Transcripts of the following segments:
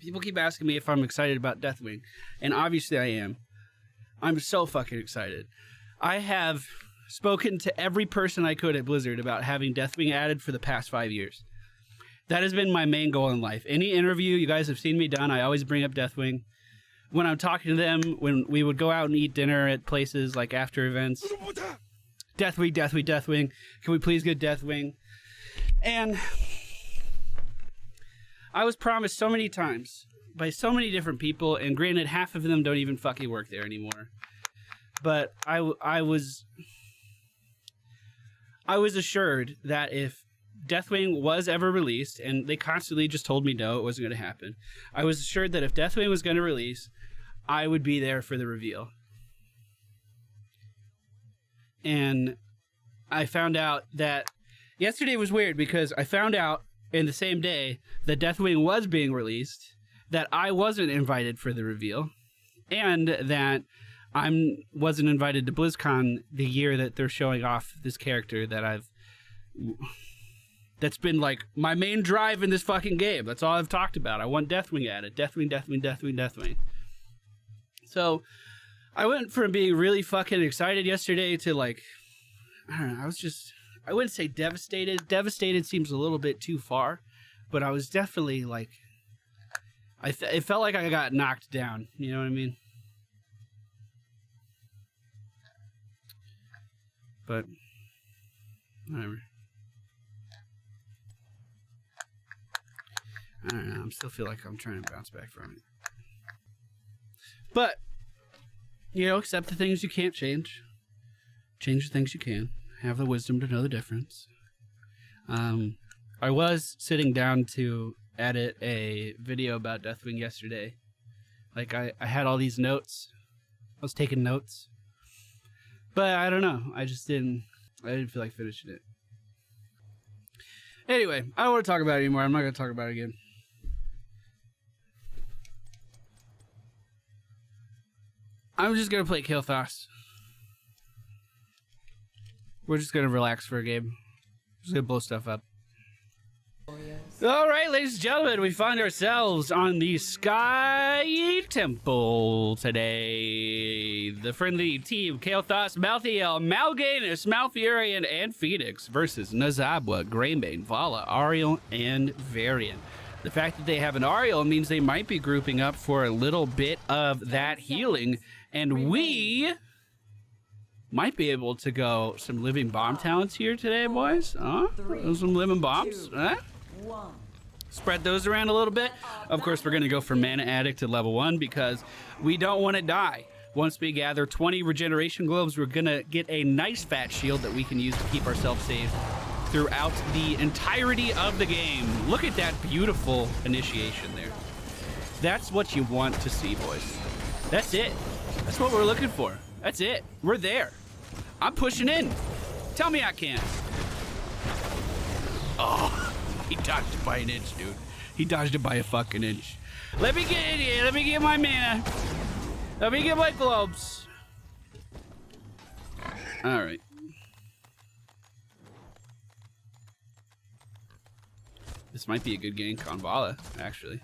People keep asking me if I'm excited about Deathwing, and obviously I am. I'm so fucking excited. I have spoken to every person I could at Blizzard about having Deathwing added for the past 5 years. That has been my main goal in life. Any interview you guys have seen me done, I always bring up Deathwing. When I'm talking to them, when we would go out and eat dinner at places like after events, Deathwing, Deathwing, Deathwing. Can we please get Deathwing? And I was promised so many times by so many different people, and granted, half of them don't even fucking work there anymore. But I was assured that if Deathwing was ever released, and they constantly just told me no, it wasn't going to happen. I was assured that if Deathwing was going to release, I would be there for the reveal. And I found out that yesterday was weird because I found out in the same day that Deathwing was being released, that I wasn't invited for the reveal, and that I wasn't invited to BlizzCon the year that they're showing off this character that's been like my main drive in this fucking game. That's all I've talked about. I want Deathwing added. Deathwing, Deathwing, Deathwing, Deathwing. So I went from being really fucking excited yesterday to like, I don't know, I wouldn't say devastated. Devastated seems a little bit too far, but I was definitely like, it felt like I got knocked down. You know what I mean? But whatever. I don't know. I still feel like I'm trying to bounce back from it. But, you know, accept the things you can't change. Change the things you can. Have the wisdom to know the difference. I was sitting down to edit a video about Deathwing yesterday. Like, I had all these notes. I was taking notes. But I don't know. I didn't feel like finishing it. Anyway, I don't want to talk about it anymore. I'm not going to talk about it again. I'm just going to play Kael'thas. We're just going to relax for a game. Just going to blow stuff up. All right, ladies and gentlemen, we find ourselves on the Sky Temple today. The friendly team, Kael'thas, Malthael, Mal'Ganis, Malfurion, and Phoenix versus Nazabwa, Greymane, Vala, Ariel, and Varian. The fact that they have an Ariel means they might be grouping up for a little bit of that healing, and we might be able to go some living bomb talents here today, boys. Some living bombs. Spread those around a little bit. Of course, we're going to go for Mana Addict at level 1 because we don't want to die. Once we gather 20 regeneration globes, we're going to get a nice fat shield that we can use to keep ourselves safe throughout the entirety of the game. Look at that beautiful initiation there. That's what you want to see, boys. That's it. That's what we're looking for. That's it. We're there. I'm pushing in. Tell me I can't. Oh, he dodged it by an inch, dude. He dodged it by a fucking inch. Let me get in here. Let me get my mana. Let me get my globes. All right. This might be a good gank on Vala, actually.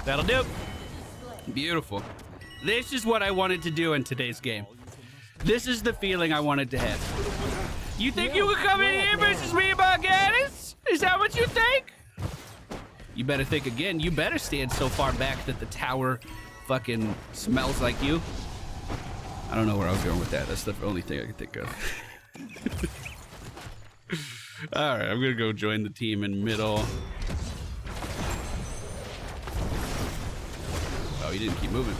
That'll do. Beautiful. This is what I wanted to do in today's game. This is the feeling I wanted to have. You think you could come in here versus me about Gaddis? Is that what you think? You better think again. You better stand so far back that the tower fucking smells like you. I don't know where I was going with that. That's the only thing I can think of. All right, I'm gonna go join the team in middle. Oh, he didn't keep moving.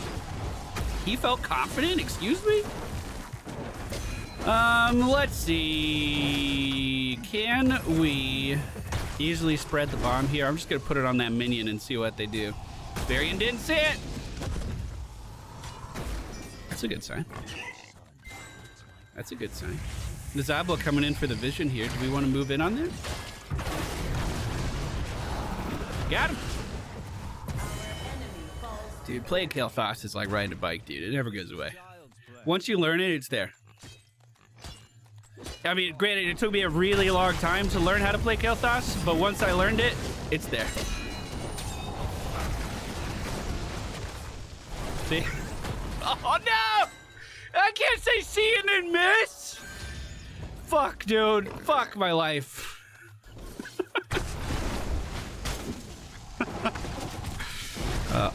He felt confident, excuse me? Let's see. Can we easily spread the bomb here? I'm just gonna put it on that minion and see what they do. Varian didn't see it. That's a good sign. That's a good sign. Nazabwa coming in for the vision here. Do we want to move in on there? Got him. Dude, playing Kael'thas is like riding a bike, dude. It never goes away. Once you learn it, it's there. I mean, granted, it took me a really long time to learn how to play Kael'thas, but once I learned it, it's there. See? Oh no! I can't say see and then miss! Fuck, dude. Fuck my life.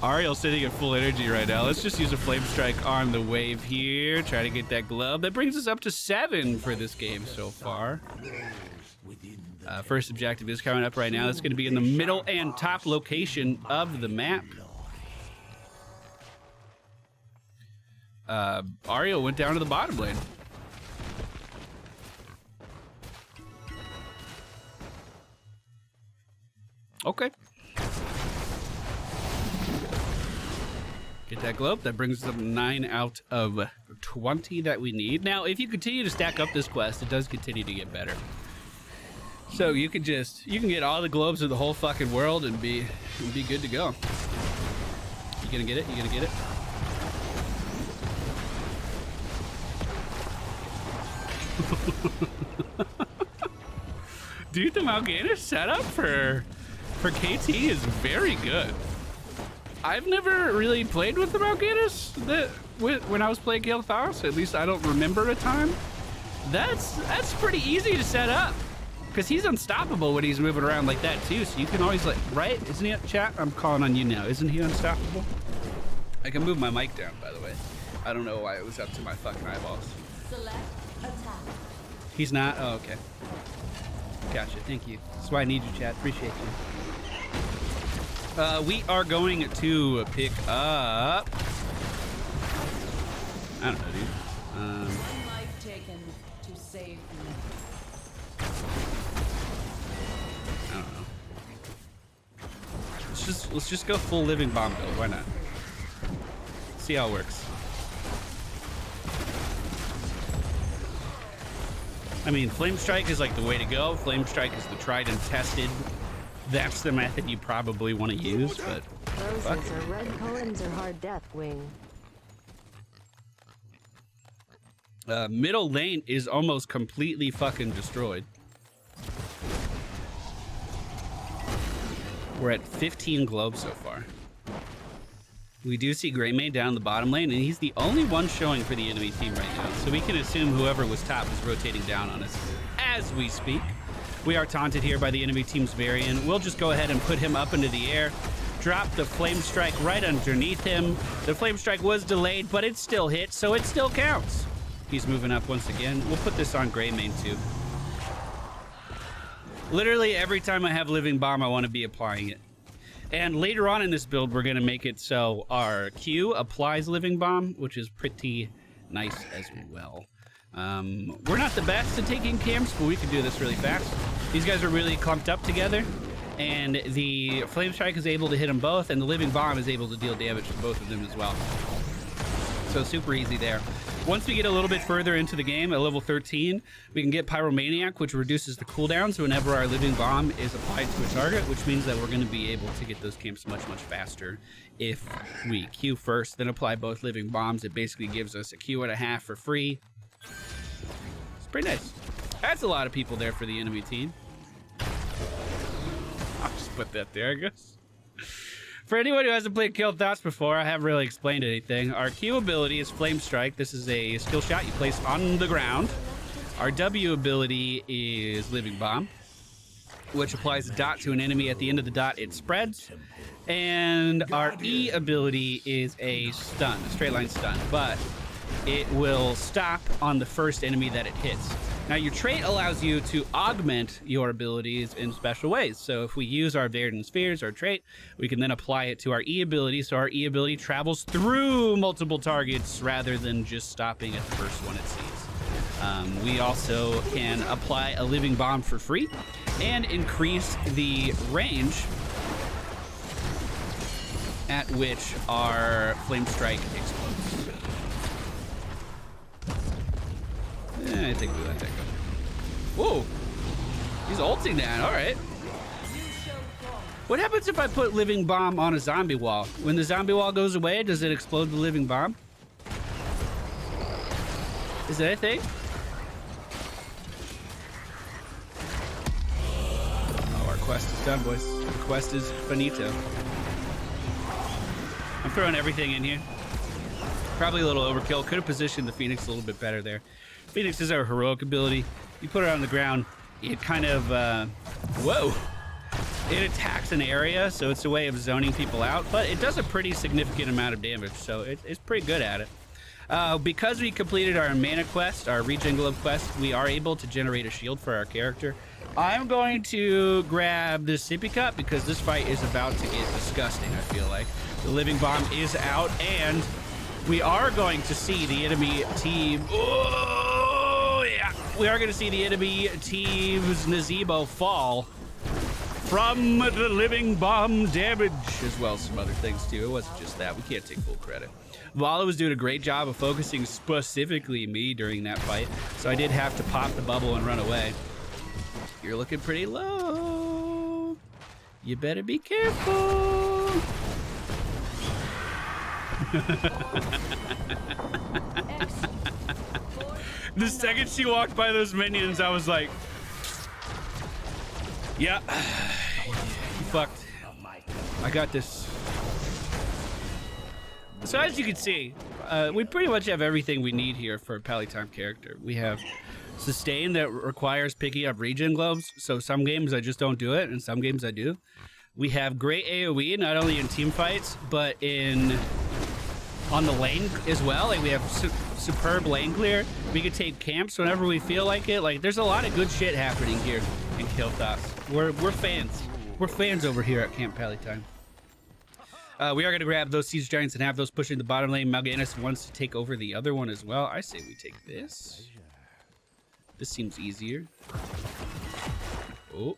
Ariel's sitting at full energy right now. Let's just use a Flame Strike on the wave here. Try to get that glove. That brings us up to 7 for this game so far. First objective is coming up right now. It's going to be in the middle and top location of the map. Ariel went down to the bottom lane. Okay. Get that globe. That brings us up 9 out of 20 that we need. Now, if you continue to stack up this quest, it does continue to get better. So you can get all the globes of the whole fucking world and be good to go. You gonna get it? You gonna get it? Dude, the Mal'Ganis setup for KT is very good. I've never really played with the Raucous when I was playing Kael'thas. At least I don't remember a time. That's pretty easy to set up because he's unstoppable when he's moving around like that too. So you can always right? Isn't he? Chat, I'm calling on you now. Isn't he unstoppable? I can move my mic down, by the way. I don't know why it was up to my fucking eyeballs. Select attack. He's not. Oh, okay. Gotcha. Thank you. That's why I need you, chat. Appreciate you. We are going to pick up. I don't know, dude. Life taken to save me. I don't know. Let's just go full living bomb build. Why not? See how it works. I mean, Flame Strike is like the way to go. Flame Strike is the tried and tested. That's the method you probably want to use, but Roses are red Cohen's or hard Deathwing. Middle lane is almost completely fucking destroyed. We're at 15 globes so far. We do see Greymane down the bottom lane, and he's the only one showing for the enemy team right now. So we can assume whoever was top is rotating down on us as we speak. We are taunted here by the enemy team's Varian. We'll just go ahead and put him up into the air. Drop the Flame Strike right underneath him. The Flame Strike was delayed, but it still hit, so it still counts. He's moving up once again. We'll put this on Greymane too. Literally every time I have Living Bomb, I want to be applying it. And later on in this build, we're going to make it so our Q applies Living Bomb, which is pretty nice as well. We're not the best at taking camps, but we can do this really fast. These guys are really clumped up together, and the Flame Strike is able to hit them both, and the Living Bomb is able to deal damage to both of them as well. So super easy there. Once we get a little bit further into the game, at level 13, we can get Pyromaniac, which reduces the cooldowns whenever our Living Bomb is applied to a target, which means that we're going to be able to get those camps much, much faster if we Q first, then apply both Living Bombs. It basically gives us a Q and a half for free. It's pretty nice. That's a lot of people there for the enemy team. I'll just put that there, I guess. For anyone who hasn't played Kael'thas before, I haven't really explained anything. Our Q ability is Flame Strike. This is a skill shot you place on the ground. Our W ability is Living Bomb, which applies a dot to an enemy. At the end of the dot, it spreads. And our E ability is a stun, a straight line stun, but it will stop on the first enemy that it hits. Now, your trait allows you to augment your abilities in special ways. So if we use our Verdant Spheres, our trait, we can then apply it to our E ability. So our E ability travels through multiple targets rather than just stopping at the first one it sees. We also can apply a Living Bomb for free and increase the range at which our Flame Strike explodes. I think we let that go. Whoa! He's ulting that, alright. What happens if I put Living Bomb on a zombie wall? When the zombie wall goes away, does it explode the Living Bomb? Is that a thing? quest is done, boys. The quest is finito. I'm throwing everything in here. Probably a little overkill. Could have positioned the Phoenix a little bit better there. Phoenix is our heroic ability. You put it on the ground, it kind of, whoa. It attacks an area, so it's a way of zoning people out, but it does a pretty significant amount of damage, so it's pretty good at it. Because we completed our mana quest, our Regen Globe quest, we are able to generate a shield for our character. I'm going to grab this sippy cup because this fight is about to get disgusting, I feel like. The Living Bomb is out, and we are going to see the enemy team. Oh, yeah. We are going to see the enemy team's Nazebo fall from the Living Bomb damage, as well as some other things, too. It wasn't just that. We can't take full credit. Vala was doing a great job of focusing specifically me during that fight, so I did have to pop the bubble and run away. You're looking pretty low. You better be careful. The second she walked by those minions, I was like, yeah, you fucked. I got this. So as you can see, we pretty much have everything we need here for a Pallytime character. We have sustain that requires picking up regen globes, so some games I just don't do it, and some games I do. We have great AoE, not only in team fights, but on the lane as well. Like, we have superb lane clear. We can take camps whenever we feel like it. Like, there's a lot of good shit happening here in Kael'thas. We're fans. We're fans over here at Camp Pallytime. We are going to grab those Siege Giants and have those pushing the bottom lane. Mal'Ganis wants to take over the other one as well. I say we take this. This seems easier. Oh.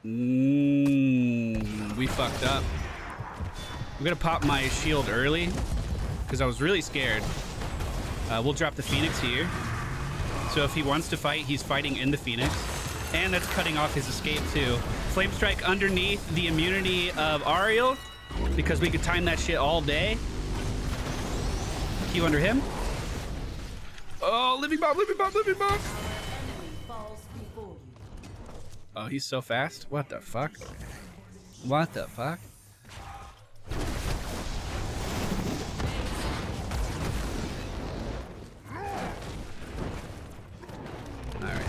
We fucked up. I'm going to pop my shield early because I was really scared. We'll drop the Phoenix here. So if he wants to fight, he's fighting in the Phoenix. And that's cutting off his escape too. Flame Strike underneath the immunity of Ariel, because we could time that shit all day. Q under him. Oh, Living Bomb, Living Bomb, Living Bomb! Oh, he's so fast. What the fuck? What the fuck? Alright.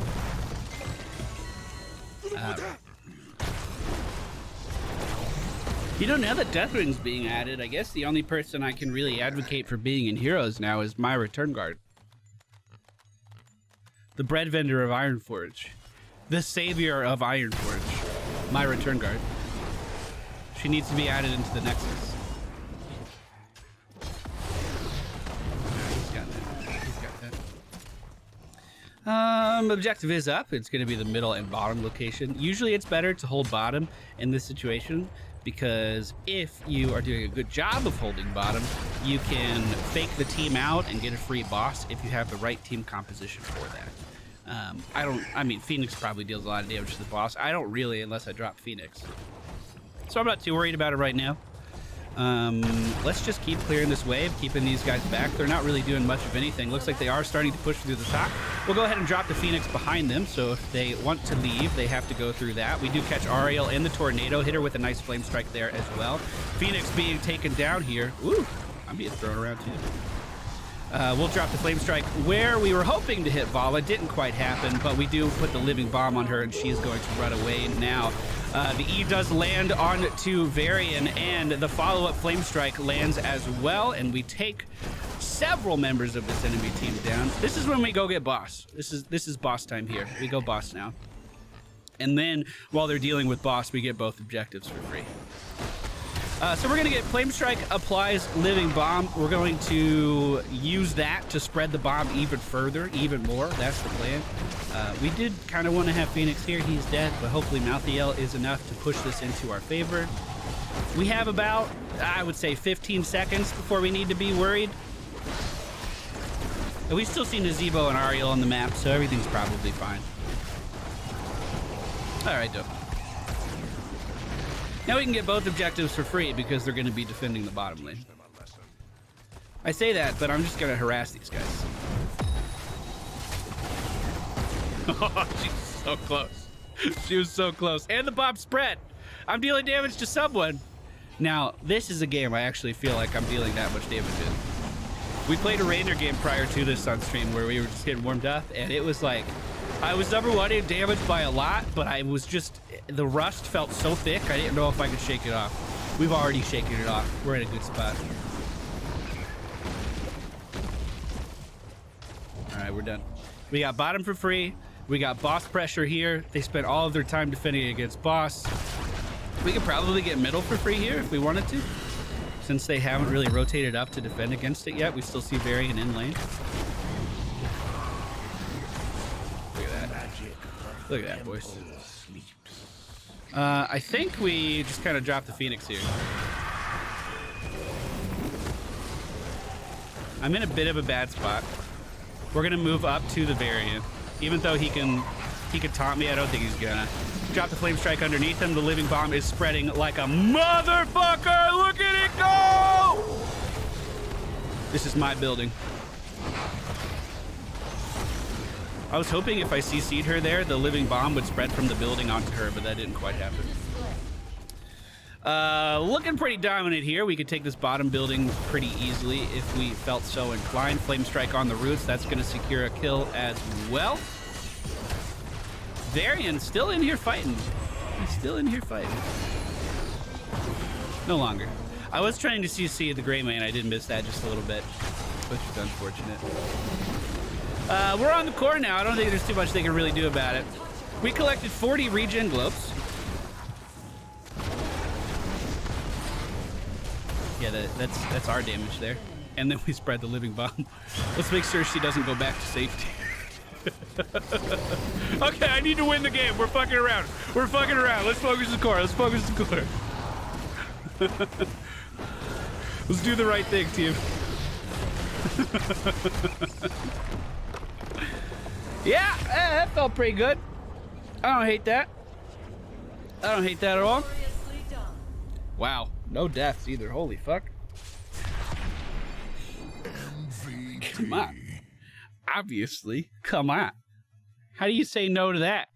You know, now that Deathwing's being added, I guess the only person I can really advocate for being in Heroes now is my Return Guard. The bread vendor of Ironforge. The savior of Ironforge. My Return Guard. She needs to be added into the Nexus. He's got that. He's got that. Objective is up. It's going to be the middle and bottom location. Usually it's better to hold bottom in this situation, because if you are doing a good job of holding bottom, you can fake the team out and get a free boss if you have the right team composition for that. I mean, Phoenix probably deals a lot of damage to the boss. I don't really, unless I drop Phoenix. So I'm not too worried about it right now. Let's just keep clearing this wave, keeping these guys back. They're not really doing much of anything. Looks like they are starting to push through the top. We'll go ahead and drop the Phoenix behind them, so if they want to leave, they have to go through that. We do catch Ariel in the Tornado, hit her with a nice Flame Strike there as well. Phoenix being taken down here. Ooh, I'm being thrown around too. We'll drop the Flame Strike where we were hoping to hit Vala. Didn't quite happen, but we do put the Living Bomb on her, and she's going to run away now. The E does land onto Varian, and the follow-up Flame Strike lands as well, and we take several members of this enemy team down. This is when we go get boss. This is boss time here. We go boss now. And then, while they're dealing with boss, we get both objectives for free. So we're going to get Flame Strike applies Living Bomb. We're going to use that to spread the bomb even further, even more. That's the plan. We did kind of want to have Phoenix here. He's dead, but hopefully Malthael is enough to push this into our favor. We have about, I would say, 15 seconds before we need to be worried. And we still see Nazebo and Ariel on the map, so everything's probably fine. All right, dope. Now we can get both objectives for free because they're going to be defending the bottom lane. I say that, but I'm just going to harass these guys. Oh, she's so close. She was so close. And the bomb spread. I'm dealing damage to someone. Now, this is a game I actually feel like I'm dealing that much damage in. We played a Ranger game prior to this on stream where we were just getting warmed up, and it was like, I was number one in damage by a lot, but I was just, the rust felt so thick, I didn't know if I could shake it off. We've already shaken it off. We're in a good spot. All right, we're done. We got bottom for free. We got boss pressure here. They spent all of their time defending against boss. We could probably get middle for free here if we wanted to. Since they haven't really rotated up to defend against it yet, we still see Varian in lane. Look at that. Look at that, boys. I think we just kind of dropped the Phoenix here. I'm in a bit of a bad spot. We're gonna move up to the Varian. Even though he can taunt me, I don't think he's gonna. Drop the flame strike underneath him. The living bomb is spreading like a motherfucker. Look at it go! This is my building. I was hoping if I CC'd her there, the living bomb would spread from the building onto her, but that didn't quite happen. Looking pretty dominant here. We could take this bottom building pretty easily if we felt so inclined. Flame strike on the roots. That's going to secure a kill as well. Varian still in here fighting. He's still in here fighting. No longer. I was trying to CC the Gray Man. I did miss that just a little bit, which is unfortunate. We're on the core now. I don't think there's too much they can really do about it. We collected 40 regen globes. Yeah, that's our damage there. And then we spread the living bomb. Let's make sure she doesn't go back to safety. Okay, I need to win the game. We're fucking around. We're fucking around. Let's focus the core. Let's focus the core. Let's do the right thing, team. Yeah, that felt pretty good. I don't hate that. I don't hate that at all. Wow, no deaths either. Holy fuck. Come on. Obviously, come on. How do you say no to that?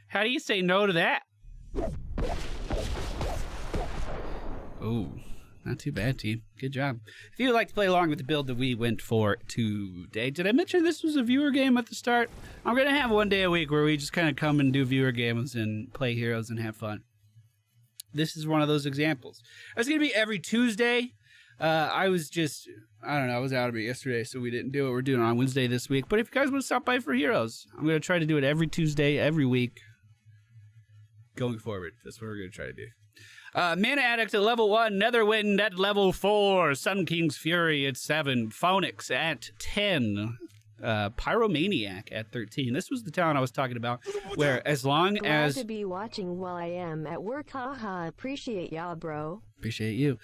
How do you say no to that? Oh, not too bad, team. Good job. If you would like to play along with the build that we went for today, did I mention this was a viewer game at the start? I'm going to have one day a week where we just kind of come and do viewer games and play heroes and have fun. This is one of those examples. It's going to be every Tuesday. I don't know, I was out of it yesterday, so we didn't do it. We're doing it on Wednesday this week. But if you guys want to stop by for heroes, I'm going to try to do it every Tuesday, every week, going forward. That's what we're going to try to do. Mana Addict at level 1, Netherwind at level 4, Sun King's Fury at 7, Phoenix at 10, Pyromaniac at 13. This was the talent I was talking about, where as long as... Glad to be watching while I am at work, haha. Appreciate y'all, bro. Appreciate you.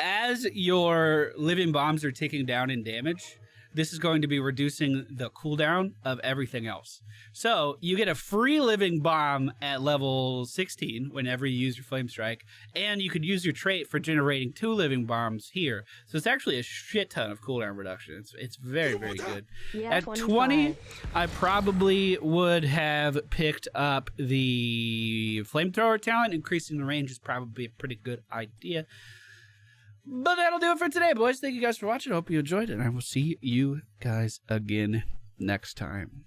As your living bombs are ticking down in damage, this is going to be reducing the cooldown of everything else. So you get a free living bomb at level 16 whenever you use your flame strike, and you could use your trait for generating 2 living bombs here. So it's actually a shit ton of cooldown reduction. It's very, very good. Yeah, at 20, I probably would have picked up the flamethrower talent. Increasing the range is probably a pretty good idea. But that'll do it for today, boys. Thank you guys for watching. I hope you enjoyed it, and I will see you guys again next time.